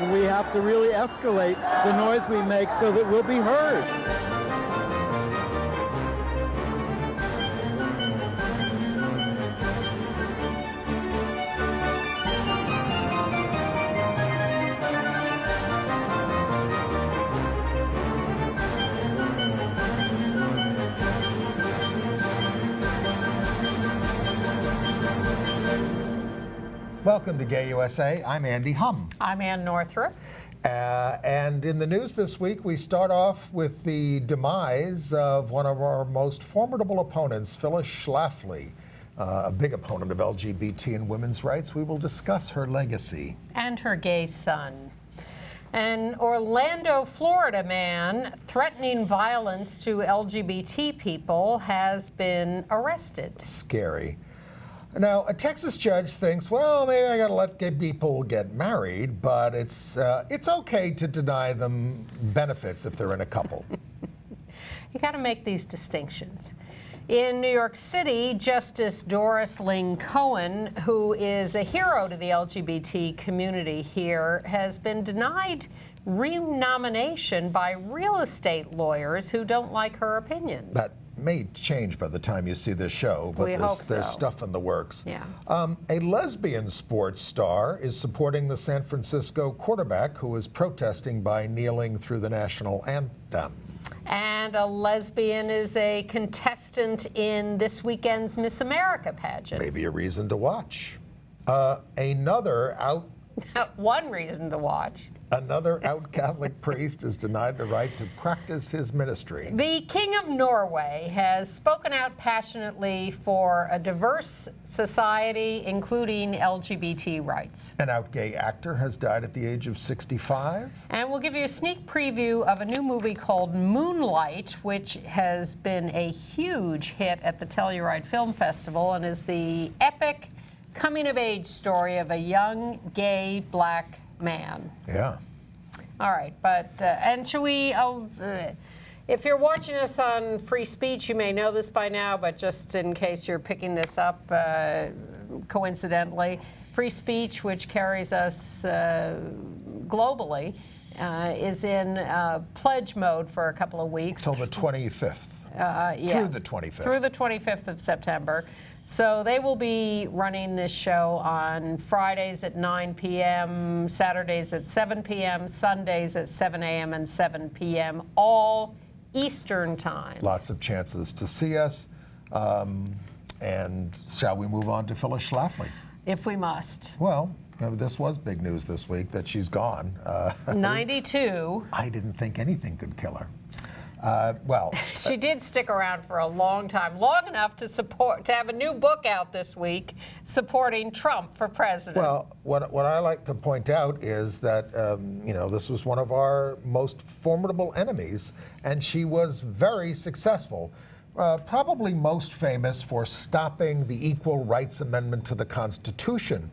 and we have to really escalate the noise we make so that we'll be heard. Welcome to Gay USA. I'm Andy Hum. I'm Ann Northrup. And in the news this week, we start off with the demise of one of our most formidable opponents, Phyllis Schlafly, a big opponent of LGBT and women's rights. We will discuss her legacy. And her gay son. An Orlando, Florida man threatening violence to LGBT people has been arrested. Scary. Now, a Texas judge thinks, well, maybe I gotta let gay people get married, but it's okay to deny them benefits if they're in a couple. You gotta make these distinctions. In New York City, Justice Doris Ling Cohen, who is a hero to the LGBT community here, has been denied renomination by real estate lawyers who don't like her opinions. That may change by the time you see this show, but there's stuff in the works. Yeah. A lesbian sports star is supporting the San Francisco quarterback who is protesting by kneeling through the national anthem. And a lesbian is a contestant in this weekend's Miss America pageant. Maybe a reason to watch. One reason to watch. Another out Catholic priest is denied the right to practice his ministry. The King of Norway has spoken out passionately for a diverse society, including LGBT rights. An out gay actor has died at the age of 65. And we'll give you a sneak preview of a new movie called Moonlight, which has been a huge hit at the Telluride Film Festival and is the epic coming-of-age story of a young, gay, black man. Yeah. All right, but, and should we, if you're watching us on Free Speech, you may know this by now, but just in case you're picking this up coincidentally, Free Speech, which carries us globally, is in pledge mode for a couple of weeks. Till the 25th. Yes. Through the 25th. Through the 25th of September. So they will be running this show on Fridays at 9 p.m., Saturdays at 7 p.m., Sundays at 7 a.m. and 7 p.m., all Eastern times. Lots of chances to see us. And shall we move on to Phyllis Schlafly? If we must. Well, this was big news this week that she's gone. 92. I didn't think anything could kill her. She did stick around for a long time, long enough to have a new book out this week supporting Trump for president. Well, what I like to point out is that this was one of our most formidable enemies, and she was very successful. Probably most famous for stopping the Equal Rights Amendment to the Constitution,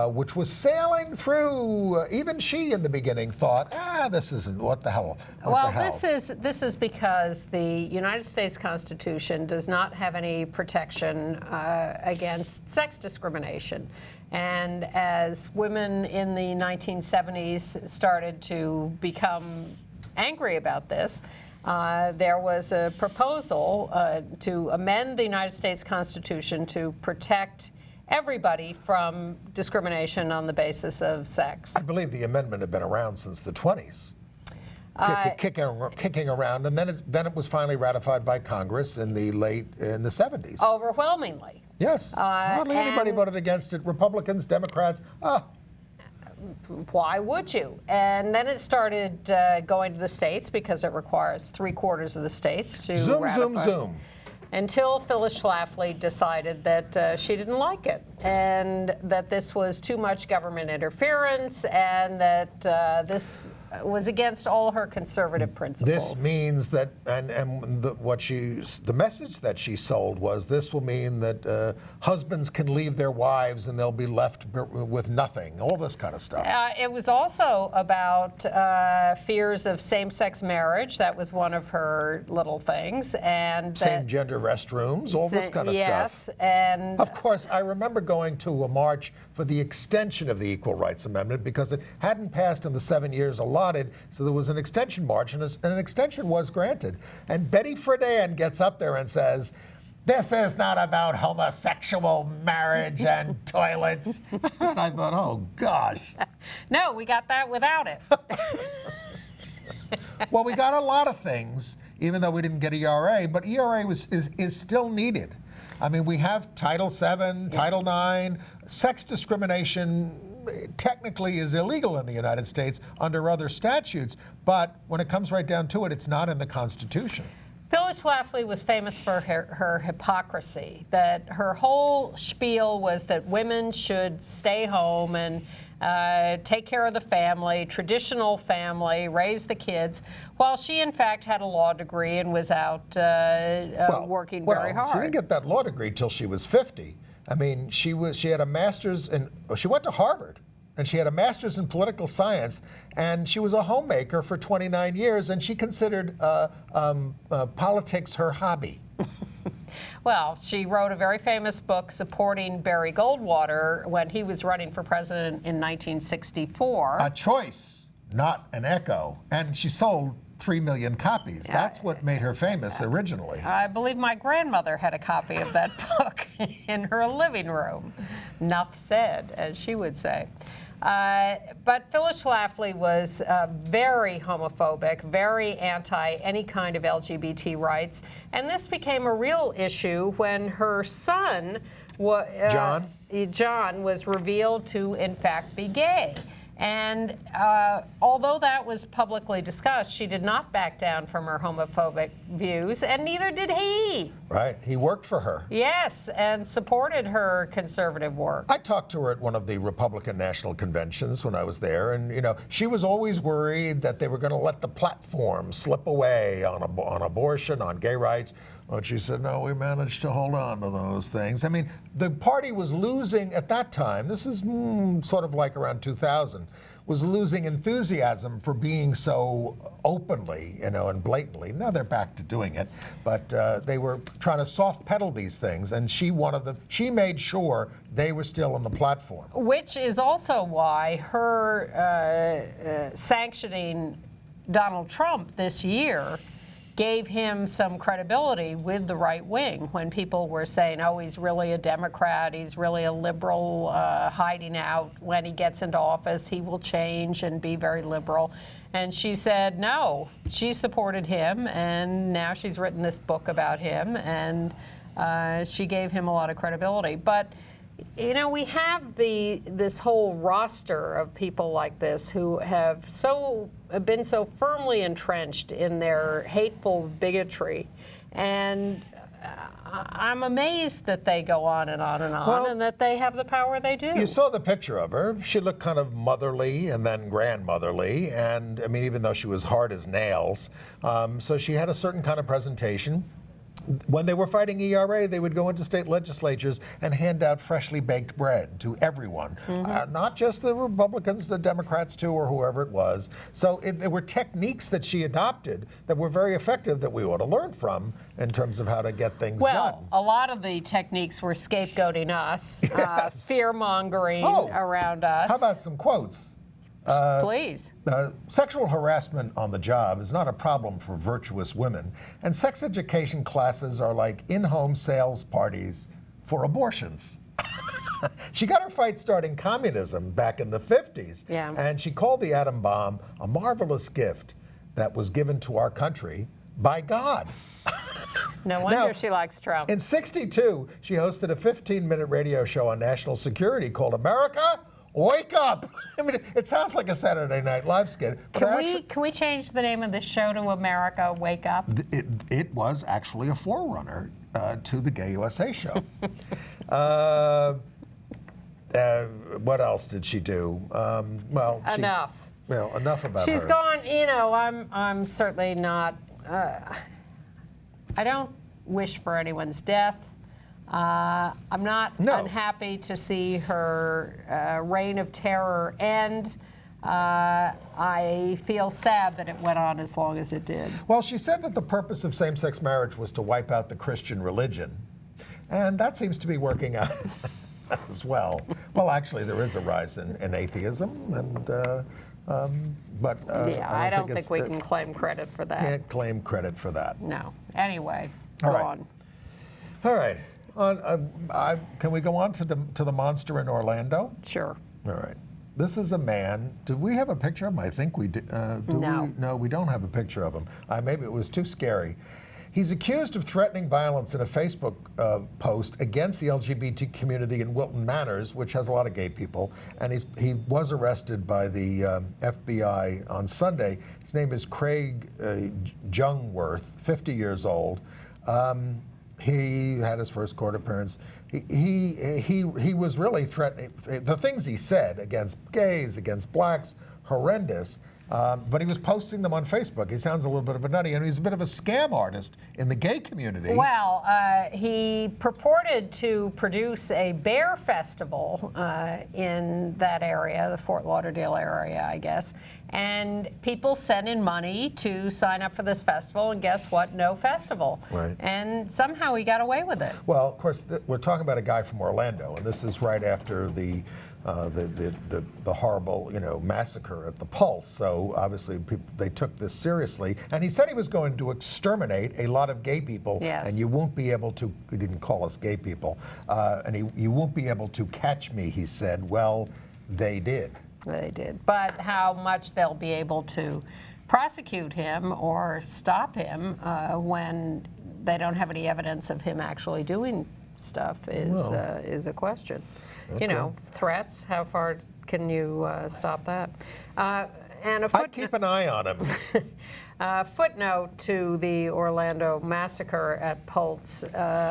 which was sailing through. Even she, in the beginning, thought, this isn't, what the hell? This is because the United States Constitution does not have any protection against sex discrimination. And as women in the 1970s started to become angry about this, there was a proposal to amend the United States Constitution to protect everybody from discrimination on the basis of sex. I believe the amendment had been around since the 20s, kicking around, and then it was finally ratified by Congress in the 70s. Overwhelmingly. Yes. Hardly anybody voted against it. Republicans, Democrats. Why would you? And then it started going to the states because it requires 3/4 of the states to ratify. Zoom. Until Phyllis Schlafly decided that she didn't like it and that this was too much government interference and that this was against all her conservative principles. This means that, the message that she sold was, this will mean that husbands can leave their wives and they'll be left with nothing, all this kind of stuff. It was also about fears of same-sex marriage. That was one of her little things. And same-gender restrooms, all this kind of stuff. Yes, and of course, I remember going to a march for the extension of the Equal Rights Amendment because it hadn't passed in the 7 years allotted, so there was an extension march, and an extension was granted. And Betty Friedan gets up there and says, "This is not about homosexual marriage and toilets." And I thought, oh, gosh. No, we got that without it. Well, we got a lot of things, even though we didn't get ERA, but ERA is still needed. I mean, we have Title VII, Title IX. Sex discrimination technically is illegal in the United States under other statutes, but when it comes right down to it, it's not in the Constitution. Phyllis Schlafly was famous for her hypocrisy, that her whole spiel was that women should stay home and take care of the family, traditional family, raise the kids, while she, in fact, had a law degree and was out working very hard. She didn't get that law degree till she was 50. I mean, she had a master's she went to Harvard, and she had a master's in political science, and she was a homemaker for 29 years, and she considered politics her hobby. Well, she wrote a very famous book supporting Barry Goldwater when he was running for president in 1964. A choice, not an echo. And she sold 3 million copies. That's what made her famous originally. I believe my grandmother had a copy of that book in her living room. Enough said, as she would say. But Phyllis Schlafly was very homophobic, very anti any kind of LGBT rights, and this became a real issue when her son, John, was revealed to, in fact, be gay. And although that was publicly discussed, she did not back down from her homophobic views, and neither did he. Right. He worked for her. Yes, and supported her conservative work. I talked to her at one of the Republican National Conventions when I was there, and, you know, she was always worried that they were going to let the platform slip away on abortion, on gay rights. But she said, no, we managed to hold on to those things. I mean, the party was losing at that time, this is sort of like around 2000, was losing enthusiasm for being so openly, you know, and blatantly. Now they're back to doing it, but they were trying to soft pedal these things, and she made sure they were still on the platform. Which is also why her sanctioning Donald Trump this year gave him some credibility with the right wing when people were saying, oh, he's really a Democrat, he's really a liberal hiding out. When he gets into office, he will change and be very liberal. And she said, no, she supported him, and now she's written this book about him, and she gave him a lot of credibility. But you know, we have this whole roster of people like this who have been so firmly entrenched in their hateful bigotry, and I'm amazed that they go on and on and on, well, and that they have the power they do. You saw the picture of her. She looked kind of motherly and then grandmotherly, and I mean, even though she was hard as nails, so she had a certain kind of presentation. When they were fighting ERA, they would go into state legislatures and hand out freshly baked bread to everyone, not just the Republicans, the Democrats too, or whoever it was. So there were techniques that she adopted that were very effective that we ought to learn from in terms of how to get things done. Well, a lot of the techniques were scapegoating us, yes. Fear-mongering around us. How about some quotes? Please. Sexual harassment on the job is not a problem for virtuous women, and sex education classes are like in-home sales parties for abortions. She got her fight starting communism back in the 50s, and she called the atom bomb a marvelous gift that was given to our country by God. No wonder she likes Trump. In '62, she hosted a 15-minute radio show on national security called America, Wake Up! I mean, it sounds like a Saturday Night Live skit. Can we change the name of the show to America, Wake Up? It was actually a forerunner to the Gay USA show. What else did she do? Well, enough. Well, enough about her. She's gone. You know, I'm certainly not. I don't wish for anyone's death. I'm not unhappy to see her reign of terror end. I feel sad that it went on as long as it did. Well, she said that the purpose of same-sex marriage was to wipe out the Christian religion. And that seems to be working out. as well. Well, actually, there is a rise in atheism, and but Yeah, I don't think it's- we can claim credit for that. Can't claim credit for that. No. Anyway, go All right. on. All right. Can we go on to the monster in Orlando? Sure. All right. This is a man. Did we have a picture of him? I think we did. No. No, we don't have a picture of him. Maybe it was too scary. He's accused of threatening violence in a Facebook post against the LGBT community in Wilton Manors, which has a lot of gay people. And he was arrested by the FBI on Sunday. His name is Craig Jungworth, 50 years old. He had his first court appearance. He was really threatening. The things he said against gays, against blacks, horrendous. But he was posting them on Facebook. He sounds a little bit of a nutty, and he's a bit of a scam artist in the gay community. Well, he purported to produce a bear festival in that area, the Fort Lauderdale area, I guess. And people sent in money to sign up for this festival, and guess what? No festival. Right. And somehow he got away with it. Well, of course, we're talking about a guy from Orlando, and this is right after the horrible, massacre at the Pulse. So obviously they took this seriously, and he said he was going to exterminate a lot of gay people. Yes. And you won't be able to. He didn't call us gay people, and you won't be able to catch me. He said. Well, they did. They did. But how much they'll be able to prosecute him or stop him when they don't have any evidence of him actually doing stuff is a question. Okay. Threats, how far can you stop that? And I'd keep an eye on him. Footnote to the Orlando massacre at Pulse.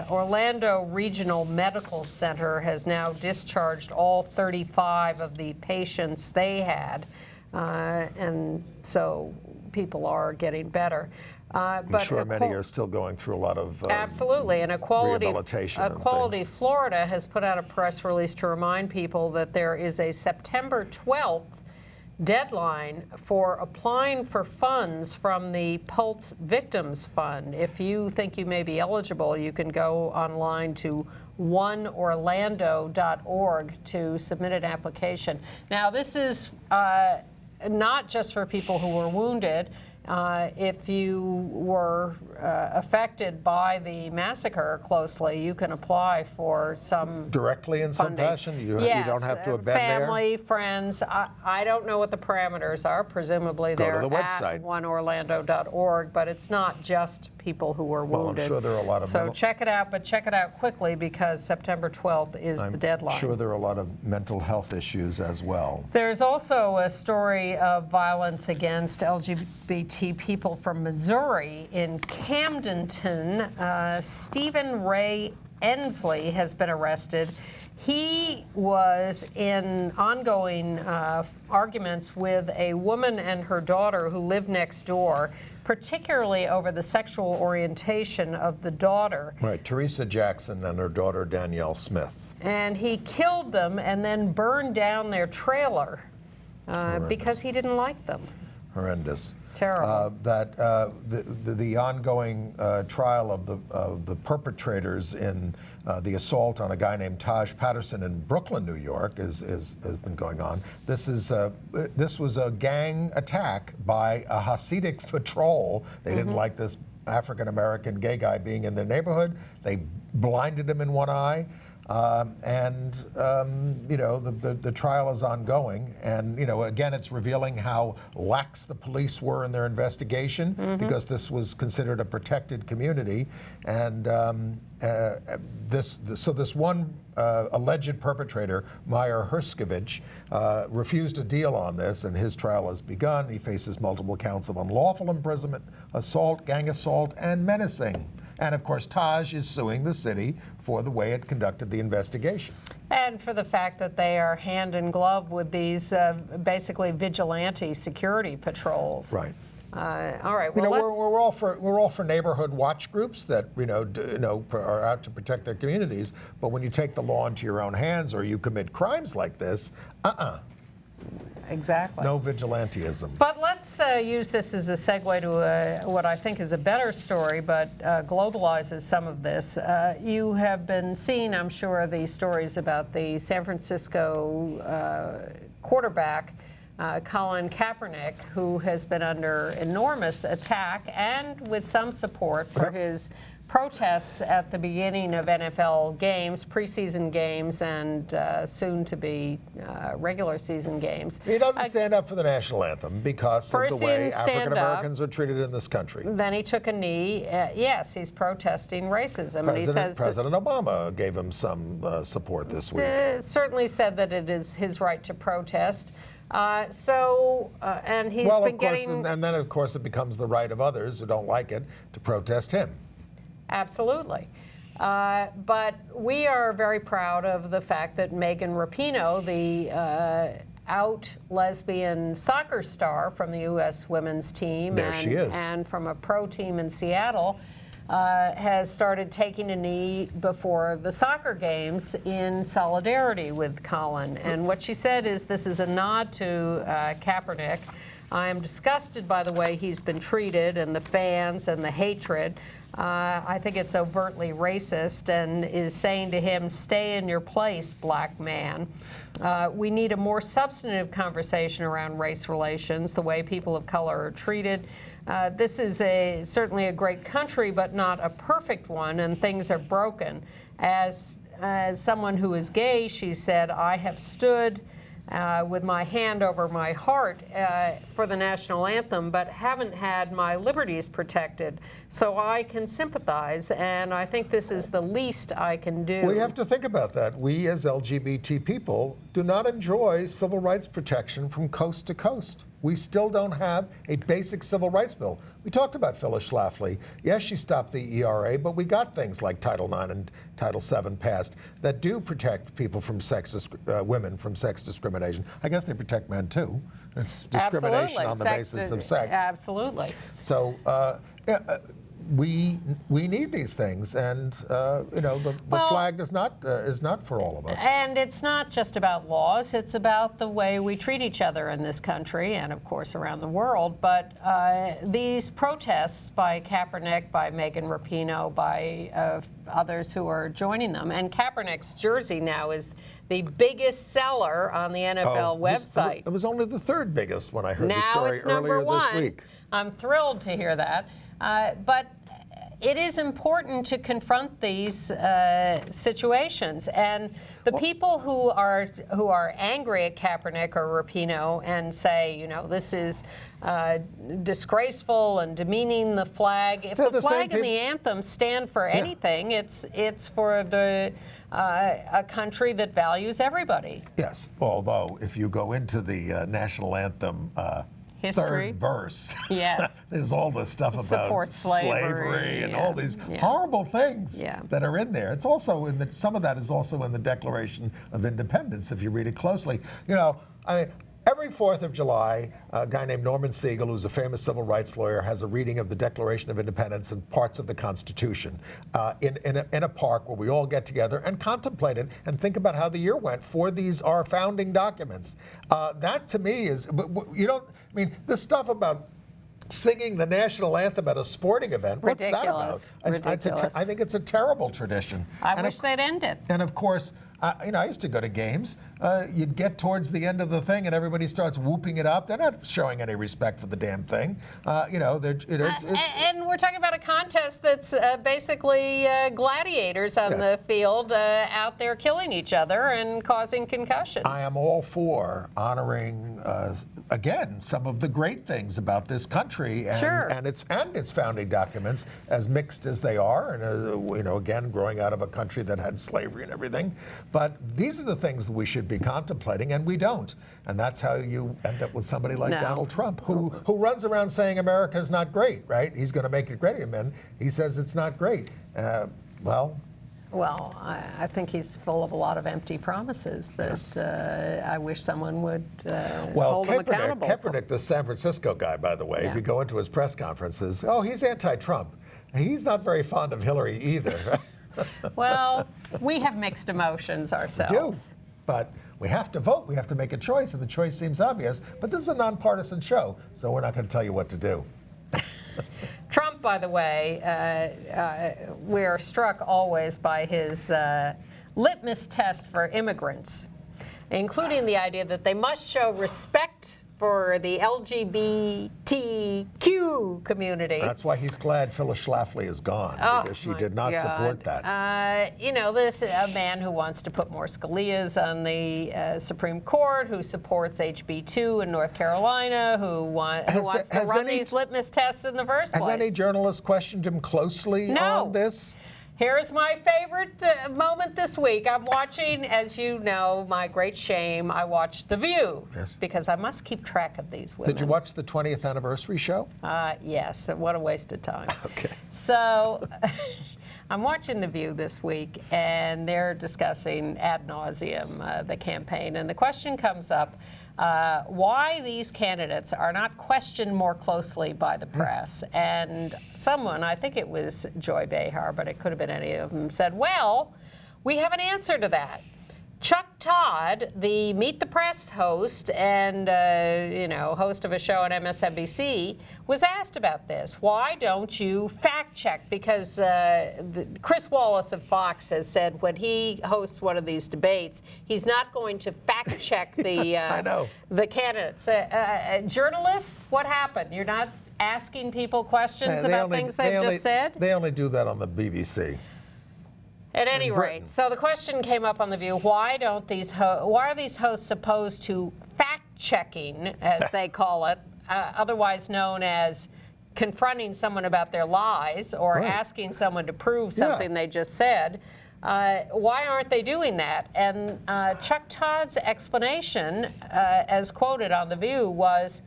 Orlando Regional Medical Center has now discharged all 35 of the patients they had. And so people are getting better. I'm sure many are still going through a lot of absolutely, and rehabilitation and Equality things. Florida has put out a press release to remind people that there is a September 12th deadline for applying for funds from the Pulse Victims Fund. If you think you may be eligible, you can go online to oneorlando.org to submit an application. Now, this is not just for people who were wounded. If you were affected by the massacre closely, you can apply for some directly in some funding. fashion. You Yes, don't have to have been there. family, friends. I don't know what the parameters are. Presumably Go to they're the website. at oneorlando.org, but it's not just people who were Well, wounded. I'm sure there are a lot of So check it out, but check it out quickly because September 12th is the deadline. I'm sure there are a lot of mental health issues as well. There's also a story of violence against LGBT people from Missouri. In Camdenton, Stephen Ray Ensley has been arrested. He was in ongoing arguments with a woman and her daughter who lived next door, particularly over the sexual orientation of the daughter. Right, Teresa Jackson and her daughter Danielle Smith. And he killed them and then burned down their trailer because he didn't like them. Horrendous. Terrible. The ongoing trial of the perpetrators in the assault on a guy named Taj Patterson in Brooklyn, New York, has been going on. This was a gang attack by a Hasidic patrol. They didn't like this African-American gay guy being in their neighborhood. They blinded him in one eye. The trial is ongoing, and again, it's revealing how lax the police were in their investigation because this was considered a protected community, and this one alleged perpetrator, Meyer Herskovich, refused a deal on this, and his trial has begun. He faces multiple counts of unlawful imprisonment, assault, gang assault, and menacing. And of course, Taj is suing the city for the way it conducted the investigation. And for the fact that they are hand in glove with these basically vigilante security patrols. Right. All right. Well, we're all for neighborhood watch groups that are out to protect their communities. But when you take the law into your own hands or you commit crimes like this, exactly. No vigilantism. But let's use this as a segue to what I think is a better story, but globalizes some of this. You have been seeing, I'm sure, the stories about the San Francisco quarterback, Colin Kaepernick, who has been under enormous attack and with some support for his protests at the beginning of NFL games, preseason games, and soon-to-be regular season games. He doesn't stand up for the national anthem because of the way African Americans are treated in this country. Then he took a knee. Yes, he's protesting racism. President Obama gave him some support this week. Certainly said that it is his right to protest. And he's been getting... And then, of course, it becomes the right of others who don't like it to protest him. Absolutely. But we are very proud of the fact that Megan Rapinoe, the out lesbian soccer star from the U.S. women's team and from a pro team in Seattle, has started taking a knee before the soccer games in solidarity with Colin. And what she said is, this is a nod to Kaepernick. I am disgusted by the way he's been treated and the fans and the hatred. I think it's overtly racist and is saying to him, stay in your place, black man. We need a more substantive conversation around race relations, the way people of color are treated. This is certainly a great country, but not a perfect one, and things are broken. As someone who is gay, she said, I have stood with my hand over my heart for the national anthem, but haven't had my liberties protected. So I can sympathize, and I think this is the least I can do. We have to think about that. We, as LGBT people, do not enjoy civil rights protection from coast to coast. We still don't have a basic civil rights bill. We talked about Phyllis Schlafly. Yes, she stopped the ERA, but we got things like Title IX and Title VII passed that do protect people from women from sex discrimination. I guess they protect men too. It's discrimination on the basis of sex. Absolutely. So we need these things, and the flag is not for all of us. And it's not just about laws; it's about the way we treat each other in this country, and of course around the world. But these protests by Kaepernick, by Megan Rapinoe, by others who are joining them, and Kaepernick's jersey now is the biggest seller on the NFL website. It was only the third biggest when I heard the story earlier this week. I'm thrilled to hear that. But it is important to confront these situations, and the people who are angry at Kaepernick or Rapinoe and say, this is disgraceful and demeaning the flag. If the flag and the anthem stand for anything, it's for a country that values everybody. Yes, although if you go into the national anthem history. Third verse. Yes. There's all this stuff about slavery and all these horrible things that are in there. It's also some of that is also in the Declaration of Independence, if you read it closely. Every 4th of July, a guy named Norman Siegel, who's a famous civil rights lawyer, has a reading of the Declaration of Independence and parts of the Constitution in a park where we all get together and contemplate it and think about how the year went for our founding documents. That to me is, this stuff about singing the national anthem at a sporting event, what's that about? Ridiculous. I think it's a terrible tradition. I wish they'd end it. And of course, I used to go to games. You'd get towards the end of the thing, and everybody starts whooping it up. They're not showing any respect for the damn thing. And we're talking about a contest that's basically gladiators on the field out there killing each other and causing concussions. I am all for honoring, again, some of the great things about this country and its founding documents, as mixed as they are, and again, growing out of a country that had slavery and everything. But these are the things that we should be contemplating, and we don't. And that's how you end up with somebody like Donald Trump, who runs around saying America's not great, right? He's going to make it great, and then he says it's not great. Well, I think he's full of a lot of empty promises that I wish someone would hold him accountable. Kaepernick, the San Francisco guy, by the way, if you go into his press conferences, he's anti-Trump. He's not very fond of Hillary either. Well, we have mixed emotions ourselves. We do, but we have to vote, we have to make a choice, and the choice seems obvious, but this is a nonpartisan show, so we're not going to tell you what to do. Trump, by the way, we're struck always by his litmus test for immigrants, including the idea that they must show respect for the LGBTQ community. That's why he's glad Phyllis Schlafly is gone, because she did not support that. You know, this is a man who wants to put more Scalias on the Supreme Court, who supports HB 2 in North Carolina, who wants to run these litmus tests in the first place. Has any journalist questioned him closely on this? Here's my favorite moment this week. I'm watching, as you know, my great shame, I watched The View. Yes. Because I must keep track of these women. Did you watch the 20th anniversary show? Yes. What a waste of time. Okay. So I'm watching The View this week, and they're discussing ad nauseum the campaign. And the question comes up, why these candidates are not questioned more closely by the press. And someone, I think it was Joy Behar, but it could have been any of them, said, well, we have an answer to that. Chuck Todd, the Meet the Press host and host of a show on MSNBC, was asked about this. Why don't you fact check? Because Chris Wallace of Fox has said when he hosts one of these debates, he's not going to fact check the the candidates. Journalists, what happened? You're not asking people questions about things they've just said? They only do that on the BBC. At any rate, so the question came up on The View: why are these hosts opposed to fact-checking, as they call it, otherwise known as confronting someone about their lies or asking someone to prove something they just said? Why aren't they doing that? And Chuck Todd's explanation, as quoted on The View, was,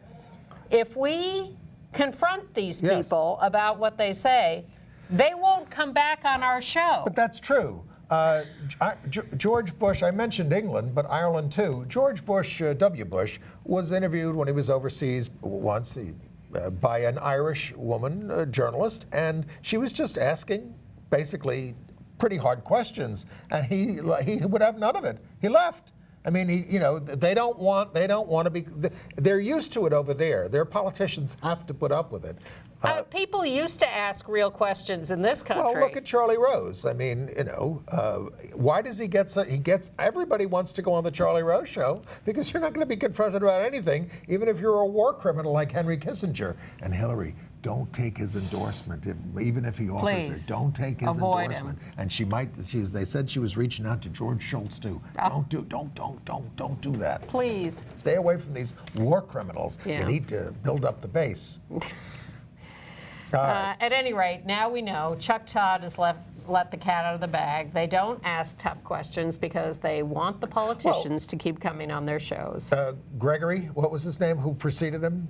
if we confront these people about what they say, they won't come back on our show. But that's true. George Bush, I mentioned England, but Ireland too. George Bush, W. Bush, was interviewed when he was overseas once by an Irish woman, a journalist, and she was just asking basically pretty hard questions, and he would have none of it. He left. I mean, they don't want to be. They're used to it over there. Their politicians have to put up with it. People used to ask real questions in this country. Well, look at Charlie Rose. I mean, why does he get? Everybody wants to go on the Charlie Rose show because you're not going to be confronted about anything, even if you're a war criminal like Henry Kissinger. And Hillary, don't take his endorsement, even if he offers it. Don't take his endorsement. Him. And she might. They said she was reaching out to George Shultz too. Don't do that. Please stay away from these war criminals. You need to build up the base. At any rate, now we know Chuck Todd has let the cat out of the bag. They don't ask tough questions because they want the politicians to keep coming on their shows. Gregory, what was his name, who preceded him?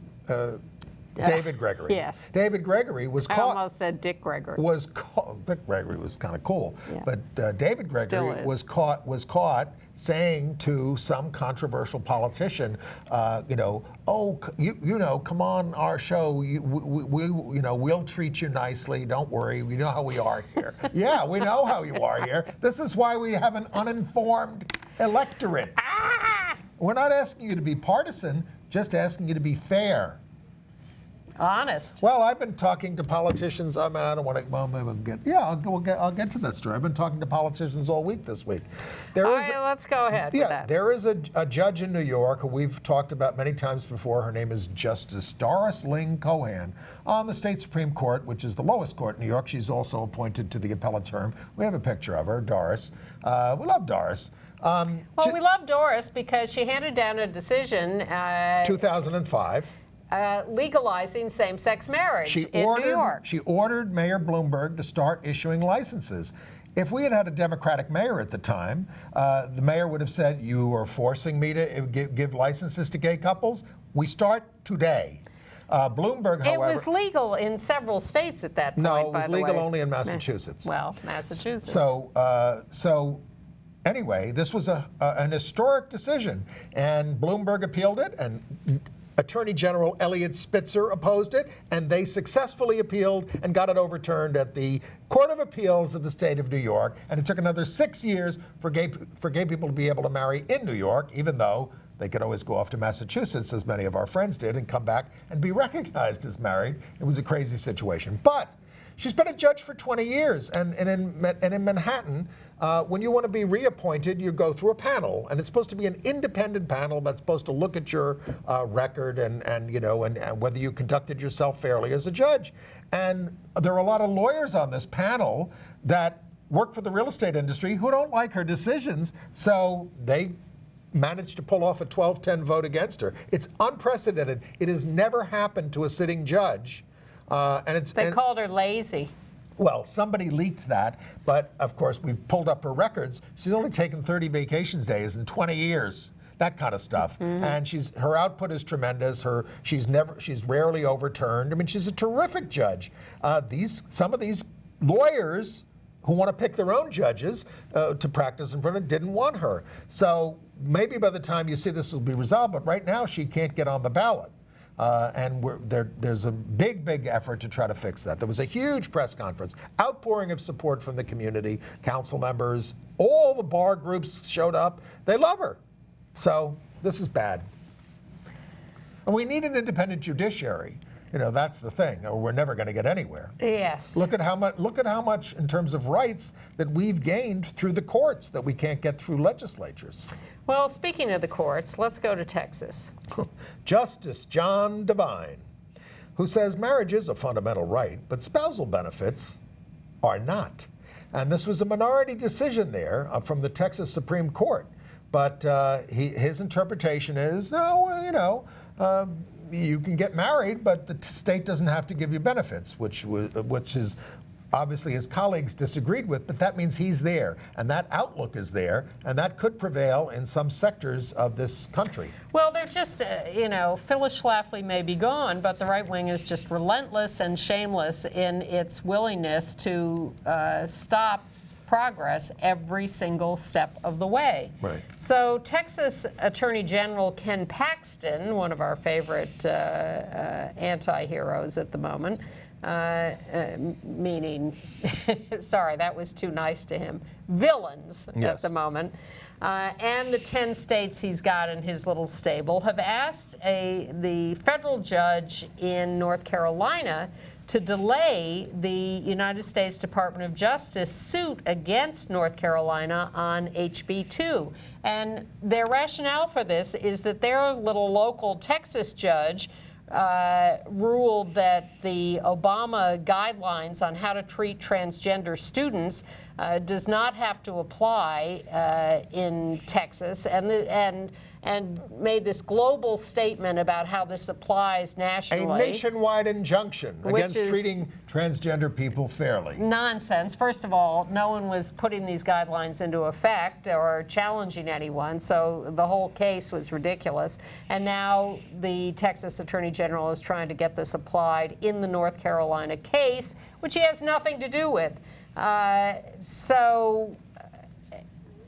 David Gregory. Yes. David Gregory was caught. I almost said Dick Gregory. Dick Gregory was kind of cool. Yeah. But David Gregory was caught saying to some controversial politician, come on our show, we'll treat you nicely. Don't worry, we know how we are here. Yeah, we know how you are here. This is why we have an uninformed electorate. We're not asking you to be partisan, just asking you to be fair. Honest. Well, I've been talking to politicians. I mean, I don't want to. Well, maybe I'll get to that story. I've been talking to politicians all week this week. Let's go ahead with that. There is a judge in New York who we've talked about many times before. Her name is Justice Doris Ling Cohan on the state Supreme Court, which is the lowest court in New York. She's also appointed to the appellate term. We have a picture of her, Doris. We love Doris. We love Doris because she handed down a decision. 2005. Legalizing same-sex marriage in New York. She ordered Mayor Bloomberg to start issuing licenses. If we had a Democratic mayor at the time, the mayor would have said, you are forcing me to give licenses to gay couples. We start today. Bloomberg, however... It was legal in several states at that point, No, it was legal only in Massachusetts. Well, Massachusetts. So anyway, this was an historic decision, and Bloomberg appealed it, and Attorney General Eliot Spitzer opposed it, and they successfully appealed and got it overturned at the Court of Appeals of the state of New York. And it took another 6 years for gay people to be able to marry in New York, even though they could always go off to Massachusetts, as many of our friends did, and come back and be recognized as married. It was a crazy situation. But she's been a judge for 20 years, and in Manhattan, when you want to be reappointed, you go through a panel, and it's supposed to be an independent panel that's supposed to look at your record and whether you conducted yourself fairly as a judge. And there are a lot of lawyers on this panel that work for the real estate industry who don't like her decisions, so they managed to pull off a 12-10 vote against her. It's unprecedented. It has never happened to a sitting judge. They called her lazy. Well, somebody leaked that, but of course we've pulled up her records. She's only taken 30 vacation days in 20 years, that kind of stuff. Mm-hmm. And her output is tremendous. She's rarely overturned. I mean, she's a terrific judge. Some of these lawyers who want to pick their own judges to practice in front of didn't want her. So maybe by the time you see this will be resolved, but right now she can't get on the ballot. There's a big effort to try to fix that. There was a huge press conference, outpouring of support from the community, council members, all the bar groups showed up. They love her. So this is bad. And we need an independent judiciary. You know, that's the thing, or we're never going to get anywhere. Yes. Look at how much in terms of rights that we've gained through the courts that we can't get through legislatures. Well, speaking of the courts, let's go to Texas. Justice John Devine, who says marriage is a fundamental right, but spousal benefits are not. And this was a minority decision there from the Texas Supreme Court. But his interpretation is, no, you can get married, but the state doesn't have to give you benefits, which is obviously his colleagues disagreed with, but that means he's there, and that outlook is there, and that could prevail in some sectors of this country. Well, they're just, Phyllis Schlafly may be gone, but the right wing is just relentless and shameless in its willingness to stop progress every single step of the way. Right. So Texas Attorney General Ken Paxton, one of our favorite anti-heroes at the moment, meaning, sorry, that was too nice to him, villains at the moment, and the 10 states he's got in his little stable have asked the federal judge in North Carolina to delay the United States Department of Justice suit against North Carolina on HB 2. And their rationale for this is that their little local Texas judge ruled that the Obama guidelines on how to treat transgender students does not have to apply in Texas, and made this global statement about how this applies nationally. A nationwide injunction against treating transgender people fairly. Nonsense. First of all, no one was putting these guidelines into effect or challenging anyone, so the whole case was ridiculous. And now the Texas Attorney General is trying to get this applied in the North Carolina case, which he has nothing to do with. So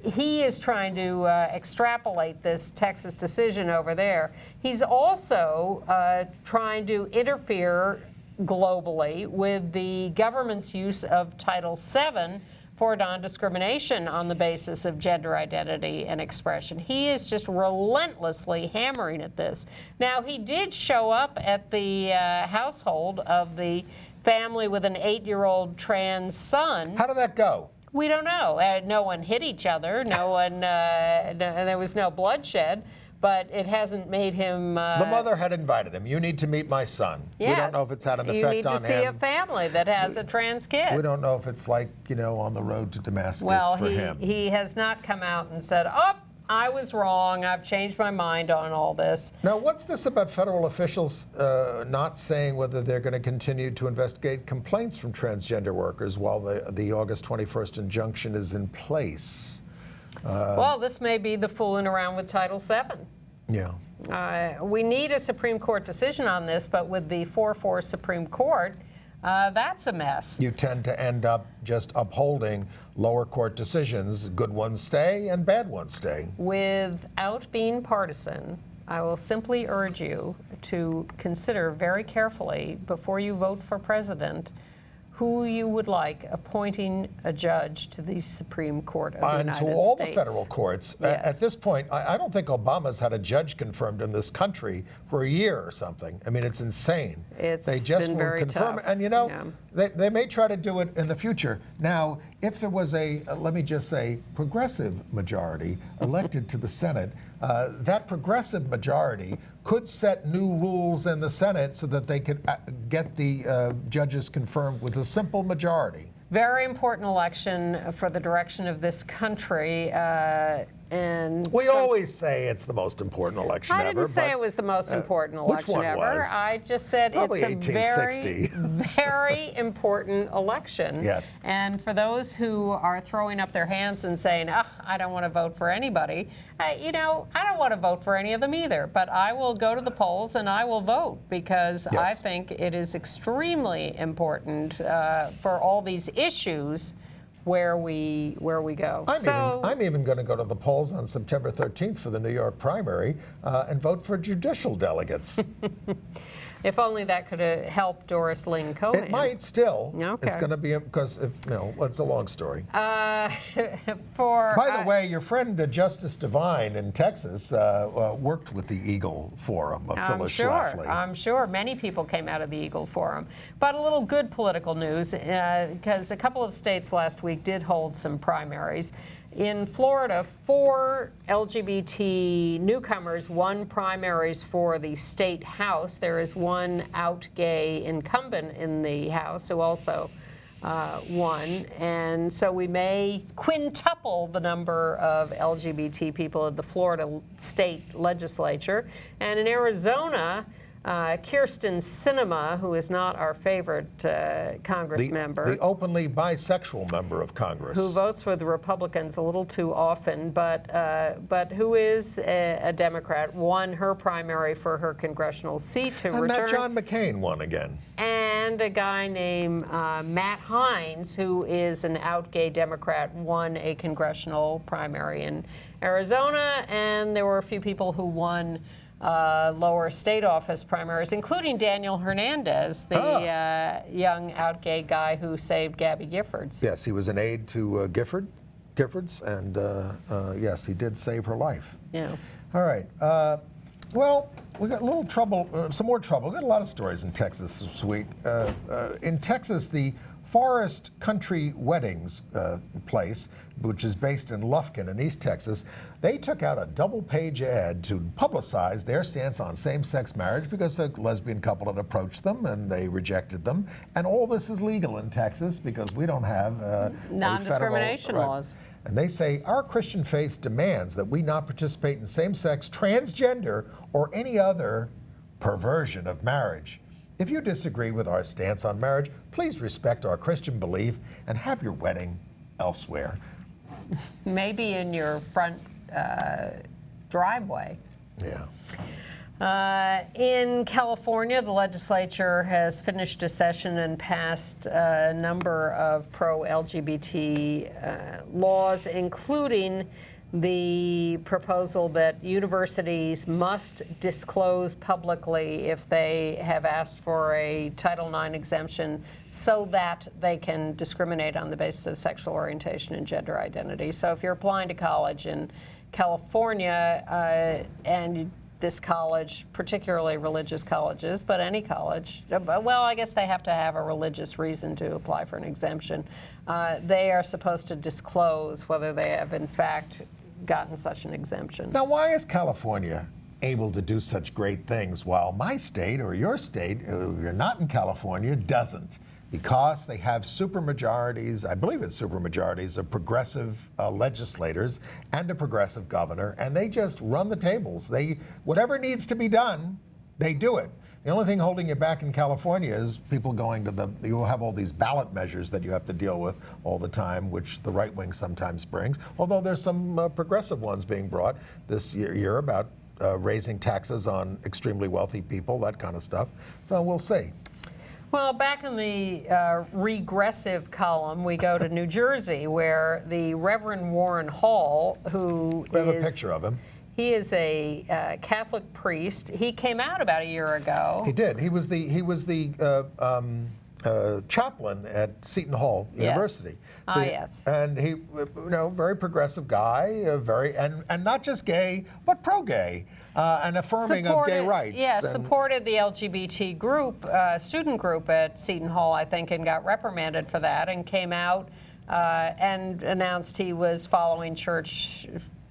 he is trying to extrapolate this Texas decision over there. He's also trying to interfere globally with the government's use of Title VII for non-discrimination on the basis of gender identity and expression. He is just relentlessly hammering at this. Now, he did show up at the household of the family with an 8-year-old trans son. How did that go? We don't know. No one hit each other. No one. There was no bloodshed. But it hasn't made him. The mother had invited him. You need to meet my son. Yes. We don't know if it's had an effect on him. You need to see a family that has a trans kid. We don't know if it's like, on the road to Damascus for him. Well, he has not come out and said, "Oh, I was wrong. I've changed my mind on all this." Now, what's this about federal officials not saying whether they're going to continue to investigate complaints from transgender workers while the August 21st injunction is in place? Well, this may be the fooling around with Title VII. Yeah. We need a Supreme Court decision on this, but with the 4-4 Supreme Court, that's a mess. You tend to end up just upholding lower court decisions. Good ones stay and bad ones stay. Without being partisan, I will simply urge you to consider very carefully before you vote for president who you would like appointing a judge to the Supreme Court of the United States. And to all the federal courts. Yes. At this point, I don't think Obama's had a judge confirmed in this country for a year or something. I mean, it's insane. They just been very confirm tough. And you know, they may try to do it in the future. Now, if there was a, let me just say, progressive majority elected to the Senate, that progressive majority could set new rules in the Senate so that they could get the judges confirmed with a simple majority. Very important election for the direction of this country. And we always say it's the most important election ever. I didn't say it was the most important election ever. Was? I just said Probably it's a 1860. very important election. Yes. And for those who are throwing up their hands and saying, I don't want to vote for anybody, you know, I don't want to vote for any of them either. But I will go to the polls and I will vote because I think it is extremely important for all these issues where we go. I'm even going to go to the polls on September 13th for the New York primary and vote for judicial delegates. If only that could have helped Doris Lynn Cohen. It might still. Okay. It's going to be, because, it's a long story. By the way, your friend Justice Devine in Texas worked with the Eagle Forum of Phyllis Schlafly. I'm sure many people came out of the Eagle Forum. But a little good political news, because a couple of states last week did hold some primaries. In Florida, 4 LGBT newcomers won primaries for the state house. There is one out gay incumbent in the House who also won. And so we may quintuple the number of LGBT people at the Florida state legislature. And in Arizona, Kirsten Sinema, who is not our favorite Congress member. The openly bisexual member of Congress. Who votes for the Republicans a little too often, but who is a Democrat, won her primary for her congressional seat to return. And that John McCain won again. And a guy named Matt Hines, who is an out gay Democrat, won a congressional primary in Arizona. And there were a few people who won lower state office primaries, including Daniel Hernandez, the young out gay guy who saved Gabby Giffords. Yes, he was an aide to Giffords, and yes, he did save her life. Yeah. All right. Well, we got a little trouble, some more trouble. We got a lot of stories in Texas this week. In Texas, the Forest Country Weddings place, which is based in Lufkin in East Texas, they took out a double-page ad to publicize their stance on same-sex marriage because a lesbian couple had approached them and they rejected them. And all this is legal in Texas because we don't have non-discrimination laws. And they say, our Christian faith demands that we not participate in same-sex, transgender, or any other perversion of marriage. If you disagree with our stance on marriage, please respect our Christian belief and have your wedding elsewhere. Maybe in your front driveway. Yeah. In California, the legislature has finished a session and passed a number of pro-LGBT laws, including the proposal that universities must disclose publicly if they have asked for a Title IX exemption so that they can discriminate on the basis of sexual orientation and gender identity. So if you're applying to college in California and this college, particularly religious colleges, but any college, well, I guess they have to have a religious reason to apply for an exemption. They are supposed to disclose whether they have in fact gotten such an exemption. Now, why is California able to do such great things while my state or your state, if you're not in California, doesn't? Because they have supermajorities, I believe it's supermajorities of progressive legislators and a progressive governor, and they just run the tables. Whatever needs to be done, they do it. The only thing holding you back in California is people going to you'll have all these ballot measures that you have to deal with all the time, which the right wing sometimes brings, although there's some progressive ones being brought this year about raising taxes on extremely wealthy people, that kind of stuff. So we'll see. Well, back in the regressive column, we go to New Jersey, where the Reverend Warren Hall, who we have a picture of him. He is a Catholic priest. He came out about a year ago. He did. He was the chaplain at Seton Hall University. Yes. Yes. And he, very progressive guy, and not just gay, but pro-gay, and affirming of gay rights. Yeah, supported the LGBT group, student group at Seton Hall, I think, and got reprimanded for that, and came out and announced he was following church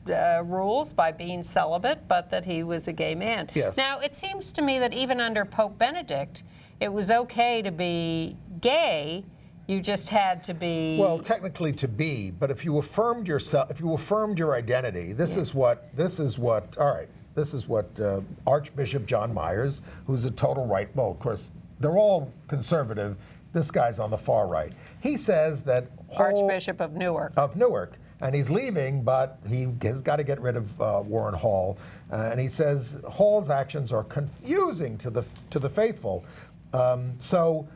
rules by being celibate, but that he was a gay man. Yes. Now, it seems to me that even under Pope Benedict, it was okay to be gay. You just had to be. Well, technically to be, but if you affirmed yourself, if you affirmed your identity, this is what. All right. This is what Archbishop John Myers, who's a total right. Well, of course, they're all conservative. This guy's on the far right. He says that Archbishop of Newark. And he's leaving, but he has got to get rid of Warren Hall. And he says Hall's actions are confusing to the faithful. So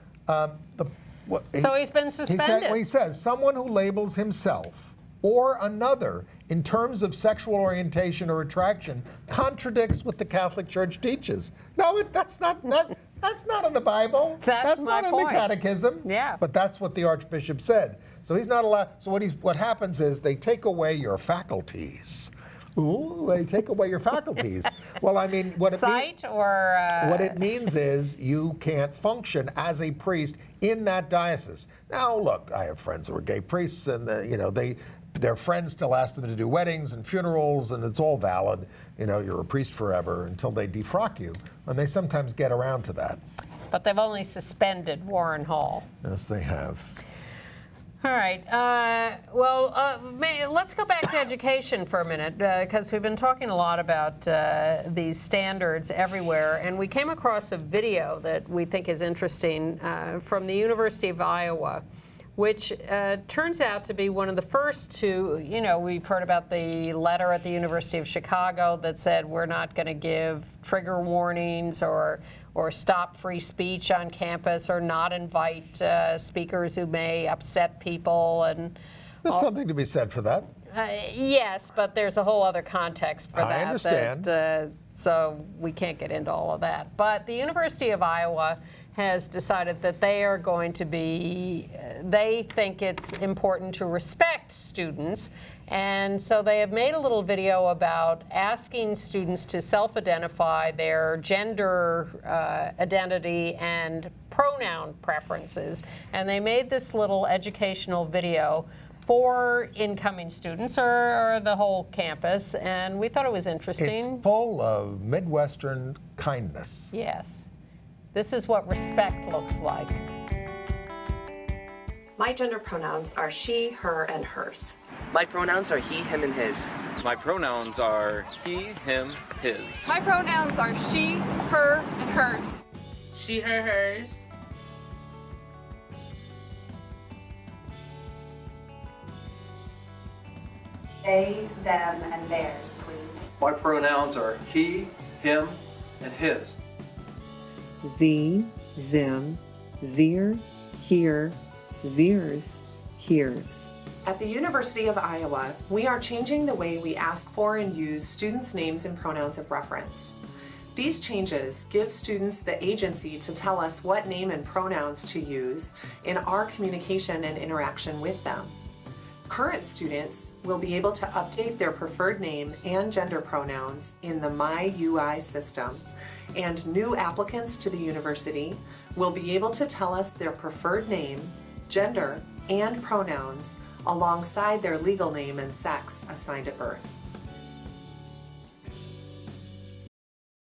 he's been suspended. He says someone who labels himself or another in terms of sexual orientation or attraction contradicts what the Catholic Church teaches. No, that's not in the Bible. That's not in the Catechism. Yeah. But that's what the Archbishop said. So he's not allowed. So what happens is they take away your faculties. Ooh, they take away your faculties. Well, I mean, what it means is you can't function as a priest in that diocese. Now, look, I have friends who are gay priests, and their friends still ask them to do weddings and funerals, and it's all valid. You're a priest forever until they defrock you, and they sometimes get around to that. But they've only suspended Warren Hall. Yes, they have. All right. Let's go back to education for a minute, because we've been talking a lot about these standards everywhere, and we came across a video that we think is interesting from the University of Iowa, which turns out to be one of the first to, we've heard about the letter at the University of Chicago that said we're not going to give trigger warnings or stop free speech on campus or not invite speakers who may upset people. And there's something to be said for that. Yes, but there's a whole other context for that. I understand. So we can't get into all of that. But the University of Iowa has decided that they are going to be, they think it's important to respect students. And so they have made a little video about asking students to self-identify their gender identity and pronoun preferences. And they made this little educational video for incoming students or the whole campus, and we thought it was interesting. It's full of Midwestern kindness. Yes. This is what respect looks like. My gender pronouns are she, her, and hers. My pronouns are he, him, and his. My pronouns are he, him, his. My pronouns are she, her, and hers. She, her, hers. They, them, and theirs, please. My pronouns are he, him, and his. Sie, them, zir, here, zirs, hears. At the University of Iowa, we are changing the way we ask for and use students' names and pronouns of reference. These changes give students the agency to tell us what name and pronouns to use in our communication and interaction with them. Current students will be able to update their preferred name and gender pronouns in the MyUI system, and new applicants to the university will be able to tell us their preferred name, gender, and pronouns alongside their legal name and sex assigned at birth.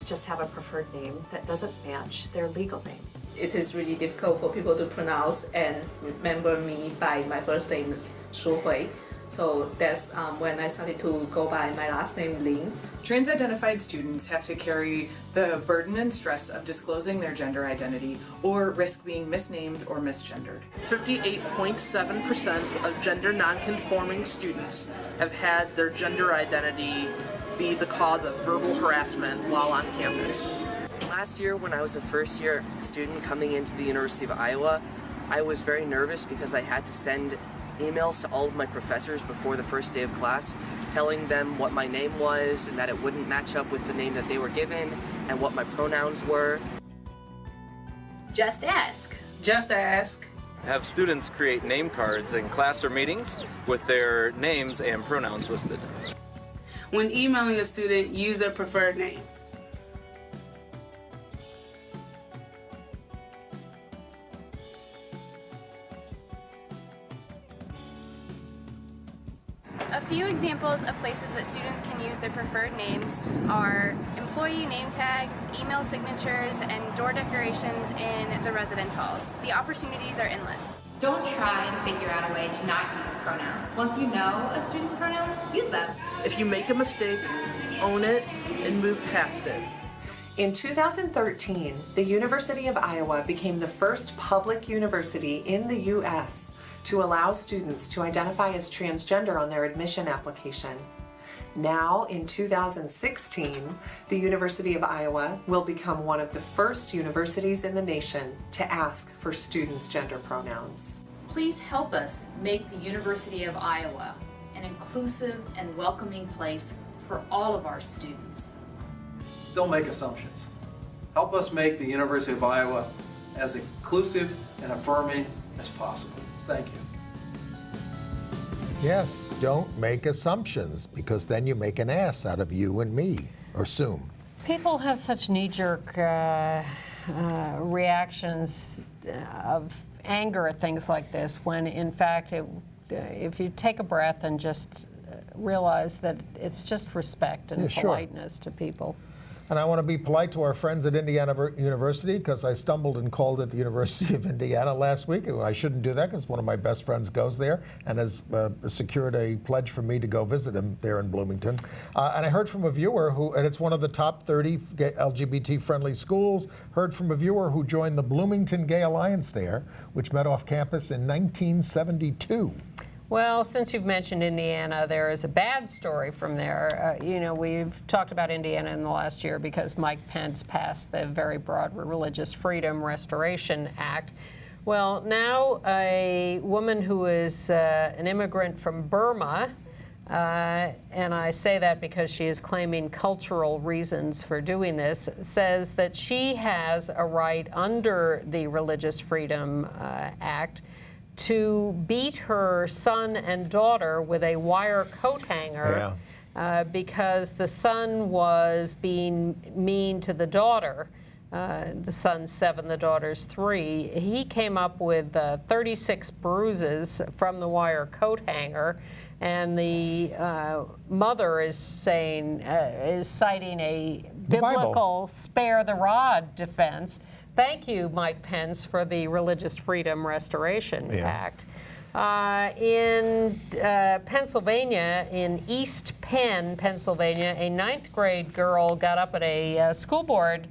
Just have a preferred name that doesn't match their legal name. It is really difficult for people to pronounce and remember me by my first name, Shu Hui. So that's when I started to go by my last name, Lin. Trans-identified students have to carry the burden and stress of disclosing their gender identity or risk being misnamed or misgendered. 58.7% of gender nonconforming students have had their gender identity be the cause of verbal harassment while on campus. Last year, when I was a first-year student coming into the University of Iowa, I was very nervous because I had to send emails to all of my professors before the first day of class, telling them what my name was and that it wouldn't match up with the name that they were given and what my pronouns were. Just ask. Just ask. Have students create name cards in class or meetings with their names and pronouns listed. When emailing a student, use their preferred name. A few examples of places that students can use their preferred names are employee name tags, email signatures, and door decorations in the residence halls. The opportunities are endless. Don't try to figure out a way to not use pronouns. Once you know a student's pronouns, use them. If you make a mistake, own it and move past it. In 2013, the University of Iowa became the first public university in the U.S. to allow students to identify as transgender on their admission application. Now, in 2016, the University of Iowa will become one of the first universities in the nation to ask for students' gender pronouns. Please help us make the University of Iowa an inclusive and welcoming place for all of our students. Don't make assumptions. Help us make the University of Iowa as inclusive and affirming as possible. Thank you. Yes, don't make assumptions, because then you make an ass out of you and me, or assume. People have such knee-jerk reactions of anger at things like this, when in fact, if you take a breath and just realize that it's just respect and politeness to people. And I want to be polite to our friends at Indiana University, because I stumbled and called at the University of Indiana last week. I shouldn't do that, because one of my best friends goes there and has secured a pledge for me to go visit him there in Bloomington. And I heard from a viewer who, and it's one of the top 30 LGBT-friendly schools, heard from a viewer who joined the Bloomington Gay Alliance there, which met off campus in 1972. Well, since you've mentioned Indiana, there is a bad story from there. You know, we've talked about Indiana in the last year because Mike Pence passed the very broad Religious Freedom Restoration Act. Well, now a woman who is an immigrant from Burma, and I say that because she is claiming cultural reasons for doing this, says that she has a right under the Religious Freedom Act to beat her son and daughter with a wire coat hanger because the son was being mean to the daughter. The son's 7, the daughter's 3. He came up with 36 bruises from the wire coat hanger, and the mother is saying, is citing a biblical spare the rod defense. Thank you, Mike Pence, for the Religious Freedom Restoration Act. In Pennsylvania, in East Penn, Pennsylvania, a 9th grade girl got up at a school board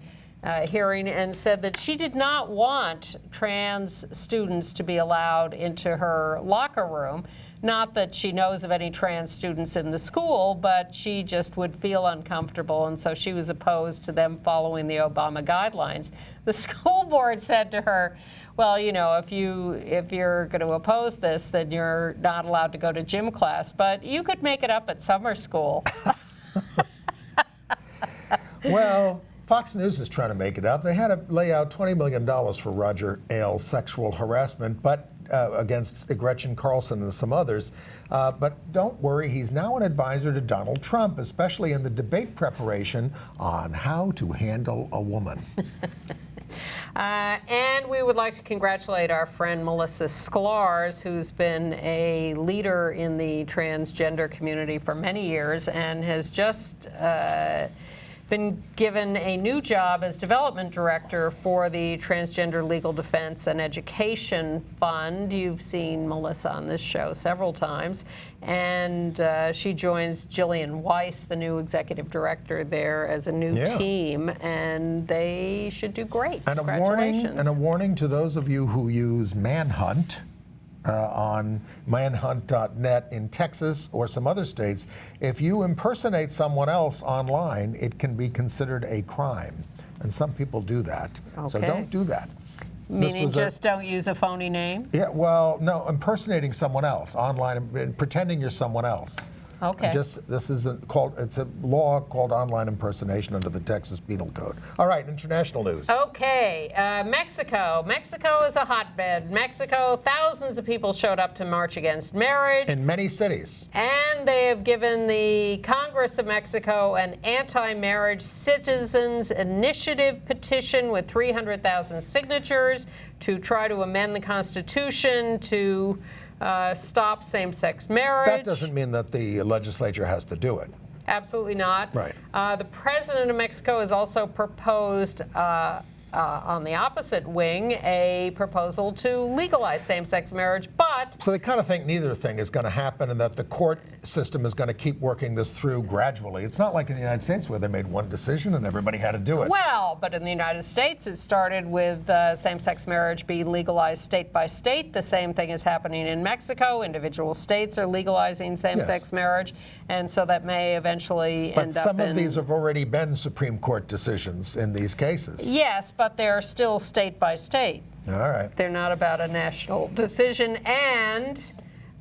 hearing and said that she did not want trans students to be allowed into her locker room. Not that she knows of any trans students in the school, but she just would feel uncomfortable, and so she was opposed to them following the Obama guidelines. The school board said to her, well, you know, if you're going to oppose this, then you're not allowed to go to gym class, but you could make it up at summer school. Well, Fox News is trying to make it up. They had to lay out $20 million for Roger Ailes' sexual harassment, but against Gretchen Carlson and some others. But don't worry, he's now an advisor to Donald Trump, especially in the debate preparation on how to handle a woman. And we would like to congratulate our friend Melissa Sklarz, who's been a leader in the transgender community for many years and has just been given a new job as development director for the Transgender Legal Defense and Education Fund. You've seen Melissa on this show several times. And she joins Jillian Weiss, the new executive director there, as a new team. And they should do great. And a warning to those of you who use Manhunt on manhunt.net in Texas or some other states. If you impersonate someone else online, it can be considered a crime. And some people do that. So don't do that. Meaning just don't use a phony name? Yeah, well, no, impersonating someone else online and pretending you're someone else. Okay. This is it's a law called online impersonation under the Texas Penal Code. All right, international news. Okay, Mexico. Mexico is a hotbed. Mexico, thousands of people showed up to march against marriage. In many cities. And they have given the Congress of Mexico an anti-marriage citizens initiative petition with 300,000 signatures to try to amend the Constitution to stop same-sex marriage. That doesn't mean that the legislature has to do it. Absolutely not. Right. The president of Mexico has also proposed, on the opposite wing, a proposal to legalize same-sex marriage, but... So they kind of think neither thing is going to happen and that the court system is going to keep working this through gradually. It's not like in the United States where they made one decision and everybody had to do it. Well, but in the United States, it started with same-sex marriage being legalized state by state. The same thing is happening in Mexico. Individual states are legalizing same-sex marriage, and so that may eventually end up in... But some of these have already been Supreme Court decisions in these cases. Yes, but they're still state by state. All right. They're not about a national decision. And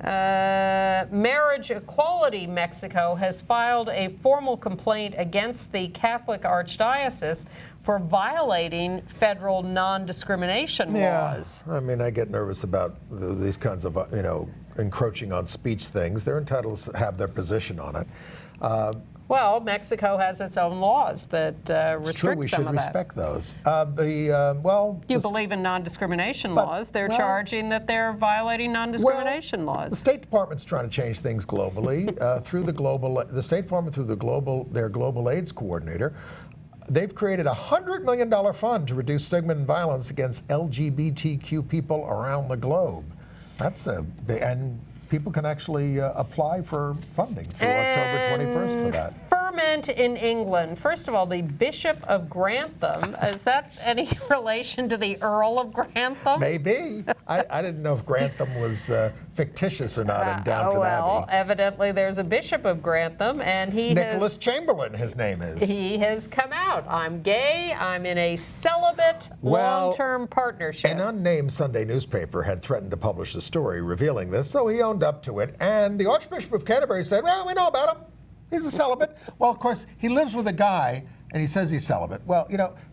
Marriage Equality Mexico has filed a formal complaint against the Catholic Archdiocese for violating federal non-discrimination laws. I mean, I get nervous about these kinds of, encroaching on speech things. They're entitled to have their position on it. Well, Mexico has its own laws that restrict some of that. We should respect those. You believe in non-discrimination laws. They're charging that they're violating non-discrimination laws. The State Department's trying to change things globally through the State Department, through their global AIDS coordinator. They've created a $100 million fund to reduce stigma and violence against LGBTQ people around the globe. And people can actually apply for funding through October 21st for that. Ferment in England. First of all, the Bishop of Grantham. Is that any relation to the Earl of Grantham? Maybe. I didn't know if Grantham was fictitious or not in Downton Abbey. Evidently there's a Bishop of Grantham, and Nicholas Chamberlain, his name is. He has come out. I'm gay. I'm in a celibate long-term partnership. An unnamed Sunday newspaper had threatened to publish a story revealing this, so he owned up to it. And the Archbishop of Canterbury said, well, we know about him. He's a celibate. Well, of course, he lives with a guy, and he says he's celibate. Well,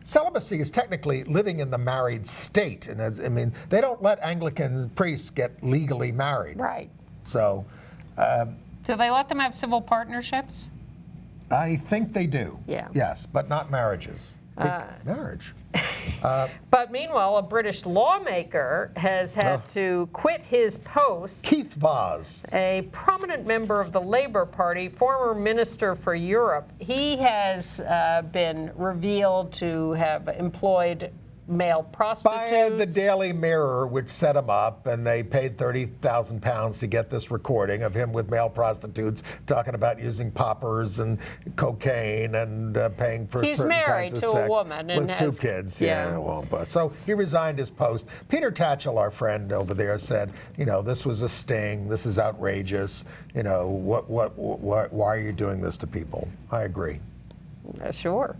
celibacy is technically living in the married state. And I mean, they don't let Anglican priests get legally married. Right. So. Do they let them have civil partnerships? I think they do. Yeah. Yes, but not marriages. Marriage. But meanwhile, a British lawmaker has had to quit his post. Keith Vaz, a prominent member of the Labour Party, former Minister for Europe. He has been revealed to have employed male prostitutes. By the Daily Mirror, which set him up, and they paid £30,000 to get this recording of him with male prostitutes talking about using poppers and cocaine and paying for certain kinds of sex. He's married to a woman and with two kids. So he resigned his post. Peter Tatchell, our friend over there, said, this was a sting. This is outrageous. Why are you doing this to people? I agree. Sure.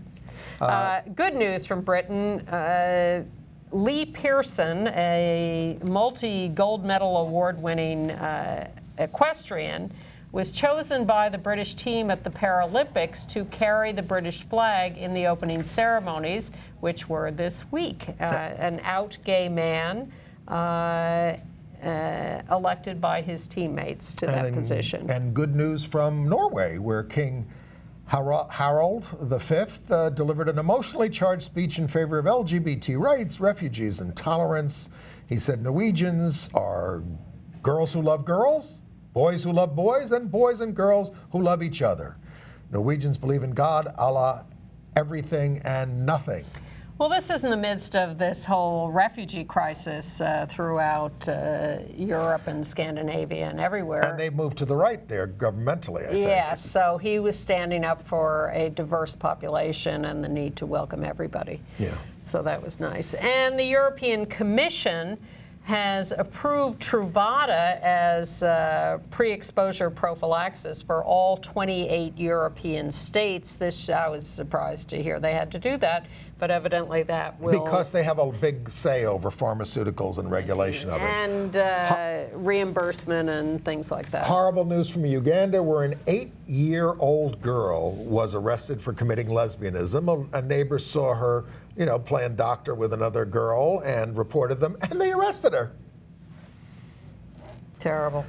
Good news from Britain. Lee Pearson, a multi-gold medal award-winning equestrian, was chosen by the British team at the Paralympics to carry the British flag in the opening ceremonies, which were this week. An out gay man elected by his teammates to that position. And good news from Norway, where King Harald V delivered an emotionally charged speech in favor of LGBT rights, refugees, and tolerance. He said Norwegians are girls who love girls, boys who love boys, and boys and girls who love each other. Norwegians believe in God, Allah, everything and nothing. Well, this is in the midst of this whole refugee crisis throughout Europe and Scandinavia and everywhere. And they've moved to the right there governmentally, I think. Yeah, so he was standing up for a diverse population and the need to welcome everybody. Yeah. So that was nice. And the European Commission has approved Truvada as pre-exposure prophylaxis for all 28 European states. This, I was surprised to hear they had to do that, but evidently that will... Because they have a big say over pharmaceuticals and regulation of it. And reimbursement and things like that. Horrible news from Uganda, where an 8-year-old girl was arrested for committing lesbianism. A neighbor saw her, you know, playing doctor with another girl and reported them, and they arrested her. Terrible.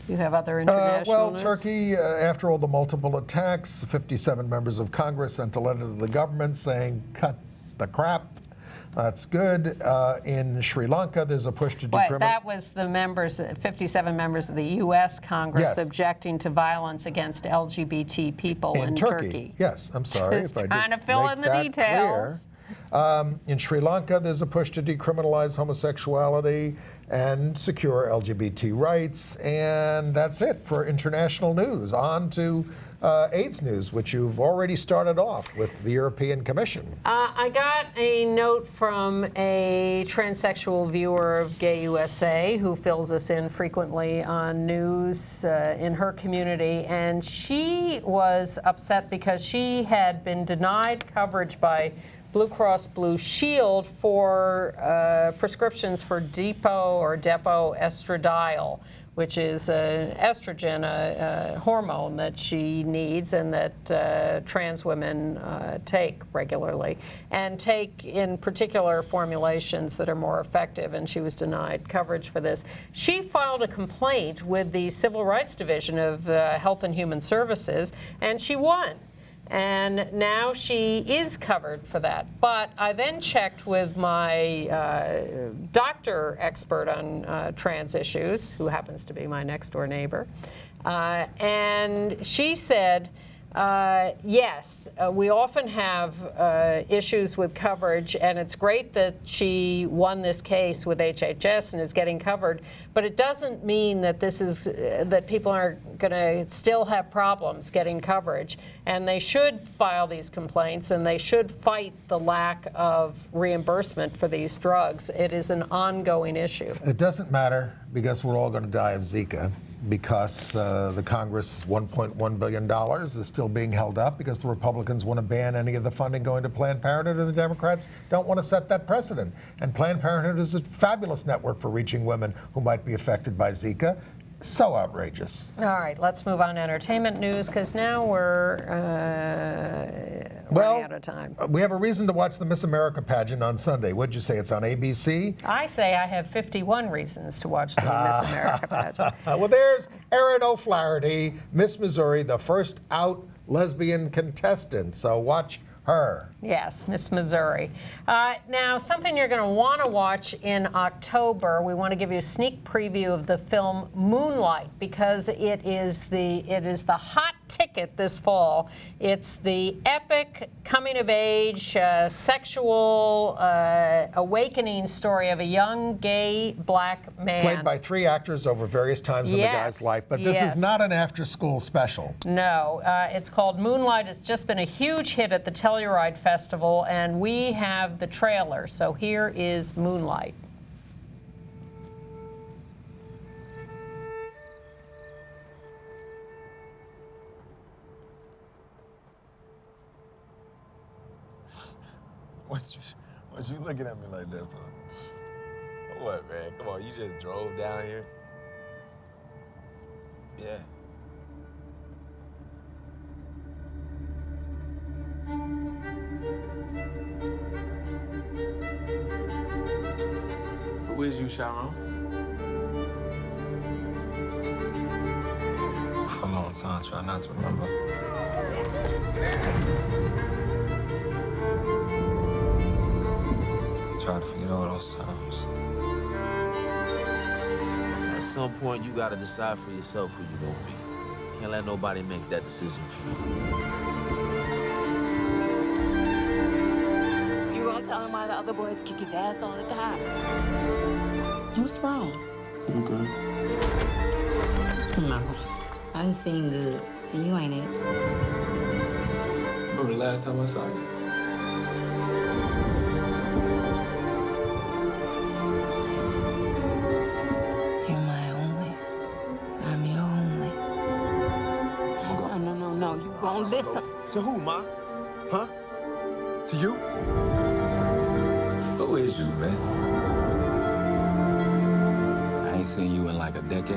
You have other international news? Turkey, after all the multiple attacks, 57 members of Congress sent a letter to the government saying, cut the crap. That's good. In Sri Lanka, there's a push to decriminalize. That was the members, 57 members of the U.S. Congress objecting to violence against LGBT people in Turkey. Yes, I'm sorry Just if I trying didn't to fill make in the that details. Clear. In Sri Lanka, there's a push to decriminalize homosexuality and secure LGBT rights. And that's it for international news. On to AIDS news, which you've already started off with the European Commission. I got a note from a transsexual viewer of Gay USA who fills us in frequently on news in her community, and she was upset because she had been denied coverage by Blue Cross Blue Shield for prescriptions for depo estradiol, which is an estrogen, a hormone that she needs and that trans women take regularly, and take in particular formulations that are more effective, and she was denied coverage for this. She filed a complaint with the Civil Rights Division of Health and Human Services, and she won. And now she is covered for that. But I then checked with my doctor expert on trans issues, who happens to be my next door neighbor, and she said, yes, we often have issues with coverage, and it's great that she won this case with HHS and is getting covered, but it doesn't mean that this is that people are going to still have problems getting coverage, and they should file these complaints, and they should fight the lack of reimbursement for these drugs. It is an ongoing issue. It doesn't matter, because we're all going to die of Zika, because the Congress $1.1 billion is still being held up because the Republicans want to ban any of the funding going to Planned Parenthood, and the Democrats don't want to set that precedent. And Planned Parenthood is a fabulous network for reaching women who might be affected by Zika. So outrageous. All right, let's move on to entertainment news, because now we're running out of time. We have a reason to watch the Miss America pageant on Sunday. What'd you say? It's on ABC? I say I have 51 reasons to watch the Miss America pageant. Well, there's Erin O'Flaherty, Miss Missouri, the first out lesbian contestant. So watch her. Yes, Miss Missouri. Now, something you're going to want to watch in October. We want to give you a sneak preview of the film Moonlight, because it is the hot ticket this fall. It's the epic coming-of-age sexual awakening story of a young gay black man. Played by 3 actors over various times in the guy's life, but this is not an after-school special. No, it's called Moonlight. It's just been a huge hit at the Telluride Festival, and we have the trailer. So here is Moonlight. What you looking at me like that for? What, man? Come on, you just drove down here? Yeah. Who is you, Sharon? For a long time, try not to remember. Try to forget all those times. At some point, you gotta decide for yourself who you're gonna be. Can't let nobody make that decision for you. You gonna tell him why the other boys kick his ass all the time? What's wrong? I'm good. No, I done seen good. You ain't it. Remember the last time I saw you? don't listen. To who, Ma? Huh? To you? Who is you, man? I ain't seen you in like a decade.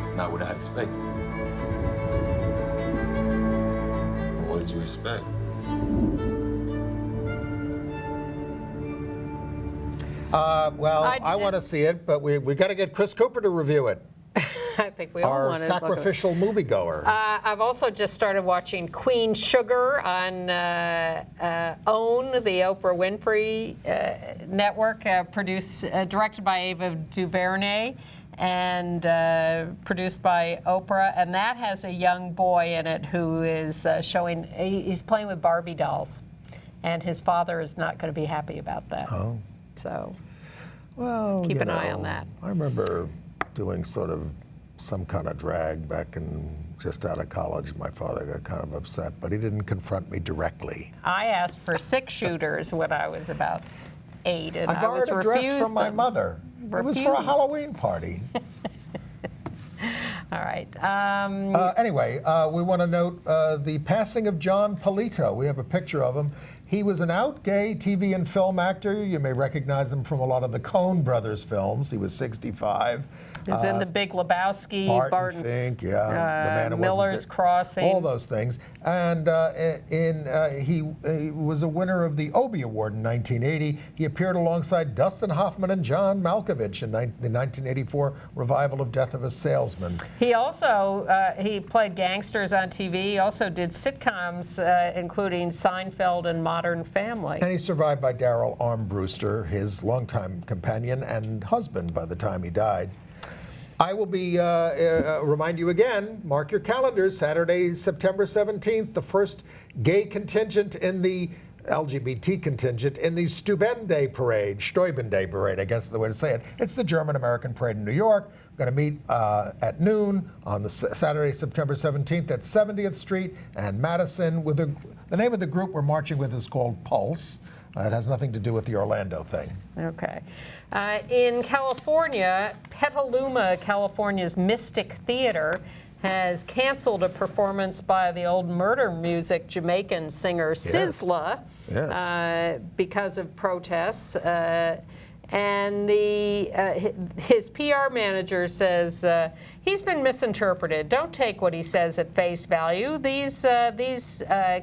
It's not what I expected. What did you expect? Well, I want to see it, but we got to get Chris Cooper to review it. I think we all Our want to sacrificial moviegoer. I've also just started watching Queen Sugar on OWN, the Oprah Winfrey network, directed by Ava DuVernay and produced by Oprah. And that has a young boy in it who is he's playing with Barbie dolls. And his father is not going to be happy about that. Oh. So, well, keep an eye on that. I remember doing sort of some kind of drag back in just out of college. My father got kind of upset, but he didn't confront me directly. I asked for 6 shooters when I was about 8, and I was borrowed a dress refused from my mother. It was for a Halloween party. All right. Anyway, we want to note the passing of John Polito. We have a picture of him. He was an out gay TV and film actor. You may recognize him from a lot of the Coen Brothers films. He was 65. He was in The Big Lebowski, Barton Fink, The Man Who Miller's Crossing. All those things. And he was a winner of the Obie Award in 1980. He appeared alongside Dustin Hoffman and John Malkovich in the 1984 revival of Death of a Salesman. He also he played gangsters on TV. He also did sitcoms, including Seinfeld and Modern Family. And he's survived by Daryl Armbruster, his longtime companion and husband by the time he died. I will be, remind you again, mark your calendars, Saturday, September 17th, the first gay contingent in the LGBT contingent in the Steubenday Parade, I guess is the way to say it. It's the German-American parade in New York. We're going to meet at noon on the Saturday, September 17th at 70th Street and Madison. With the name of the group we're marching with is called Pulse. It has nothing to do with the Orlando thing. Okay. In California, Petaluma, California's Mystic Theater has canceled a performance by the old murder music Jamaican singer Sizzla because of protests. And his PR manager says he's been misinterpreted. Don't take what he says at face value. These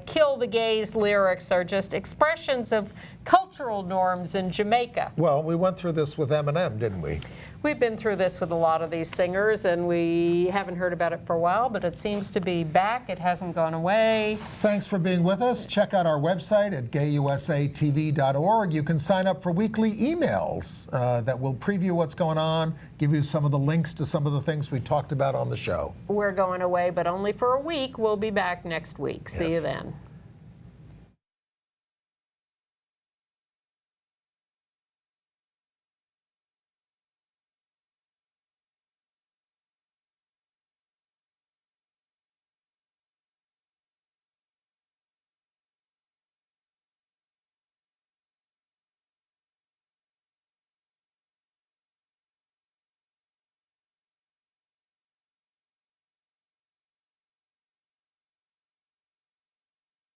kill the gays lyrics are just expressions of cultural norms in Jamaica. Well, we went through this with Eminem, didn't we? We've been through this with a lot of these singers, and we haven't heard about it for a while, but it seems to be back. It hasn't gone away. Thanks for being with us. Check out our website at gayusatv.org. You can sign up for weekly emails that will preview what's going on, give you some of the links to some of the things we talked about on the show. We're going away, but only for a week. We'll be back next week. See you then.